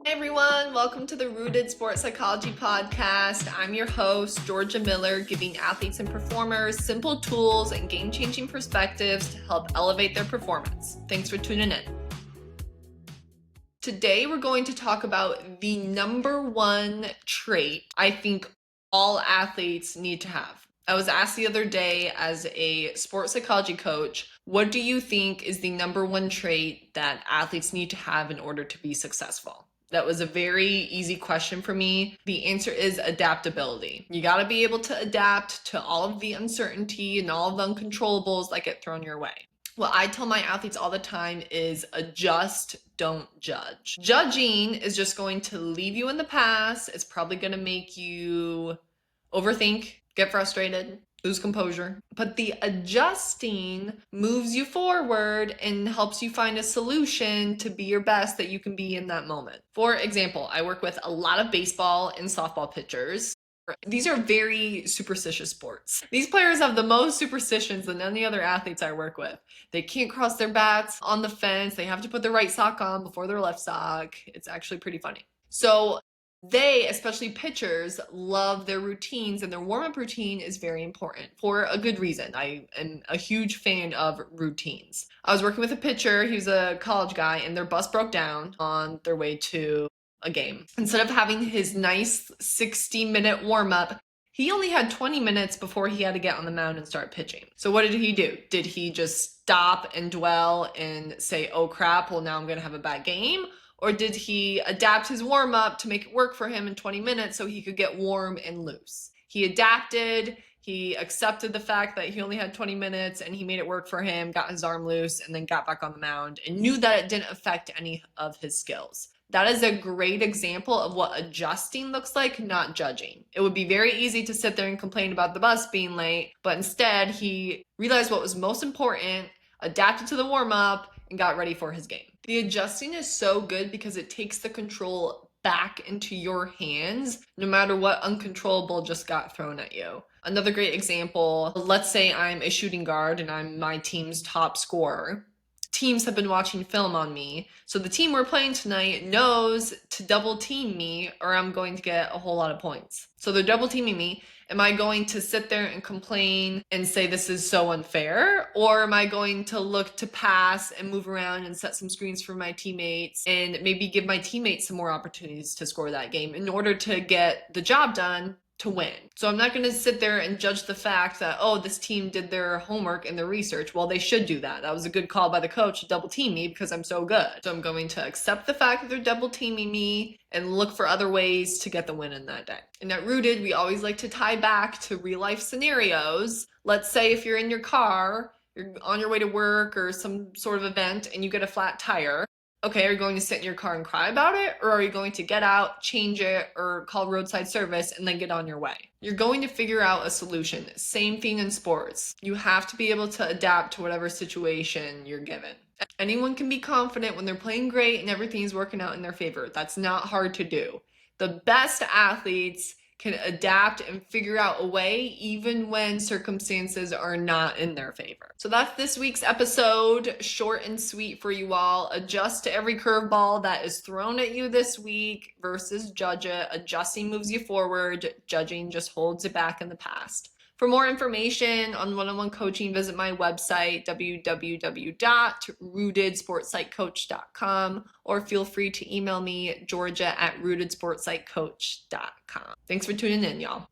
Hey everyone, welcome to the Rooted Sports Psychology Podcast. I'm your host, Georgia Miller, giving athletes and performers simple tools and game-changing perspectives to help elevate their performance. Thanks for tuning in. Today we're going to talk about the number one trait I think all athletes need to have. I was asked the other day as a sports psychology coach, what do you think is the number one trait that athletes need to have in order to be successful? That was a very easy question for me. The answer is adaptability. You got to be able to adapt to all of the uncertainty and all of the uncontrollables that get thrown your way. What I tell my athletes all the time is adjust, don't judge. Judging is just going to leave you in the past. It's probably going to make you overthink, get frustrated, lose composure. But the adjusting moves you forward and helps you find a solution to be your best that you can be in that moment. For example, I work with a lot of baseball and softball pitchers. These are very superstitious sports. These players have the most superstitions than any other athletes I work with. They can't cross their bats on the fence. They have to put their right sock on before their left sock. It's actually pretty funny. So they, especially pitchers, love their routines, and their warm-up routine is very important for a good reason. I am a huge fan of routines. I was working with a pitcher. He was a college guy, and their bus broke down on their way to a game. Instead of having his nice 60-minute warm-up, he only had 20 minutes before he had to get on the mound and start pitching. So what did he do? Did he just stop and dwell and say, oh crap, well now I'm going to have a bad game? Or did he adapt his warm-up to make it work for him in 20 minutes so he could get warm and loose? He adapted, he accepted the fact that he only had 20 minutes and he made it work for him, got his arm loose, and then got back on the mound and knew that it didn't affect any of his skills. That is a great example of what adjusting looks like, not judging. It would be very easy to sit there and complain about the bus being late, but instead he realized what was most important, adapted to the warm-up, and got ready for his game. The adjusting is so good because it takes the control back into your hands, no matter what uncontrollable just got thrown at you. Another great example, let's say I'm a shooting guard and I'm my team's top scorer. Teams have been watching film on me, so the team we're playing tonight knows to double team me or I'm going to get a whole lot of points. So they're double teaming me. Am I going to sit there and complain and say this is so unfair? Or am I going to look to pass and move around and set some screens for my teammates and maybe give my teammates some more opportunities to score that game in order to get the job done to win? So I'm not going to sit there and judge the fact that, oh, this team did their homework and their research. Well, they should do that. That was a good call by the coach to double team me because I'm so good. So I'm going to accept the fact that they're double teaming me and look for other ways to get the win in that day. And at Rooted, we always like to tie back to real life scenarios. Let's say if you're in your car, you're on your way to work or some sort of event and you get a flat tire. Okay, are you going to sit in your car and cry about it? Or are you going to get out, change it, or call roadside service and then get on your way? You're going to figure out a solution. Same thing in sports. You have to be able to adapt to whatever situation you're given. Anyone can be confident when they're playing great and everything's working out in their favor. That's not hard to do. The best athletes can adapt and figure out a way even when circumstances are not in their favor. So that's this week's episode, short and sweet for you all. Adjust to every curveball that is thrown at you this week versus judge it. Adjusting moves you forward, judging just holds it back in the past. For more information on one-on-one coaching, visit my website, www.rootedsportspsychcoach.com, or feel free to email me, Georgia@rootedsportspsychcoach.com. Thanks for tuning in, y'all.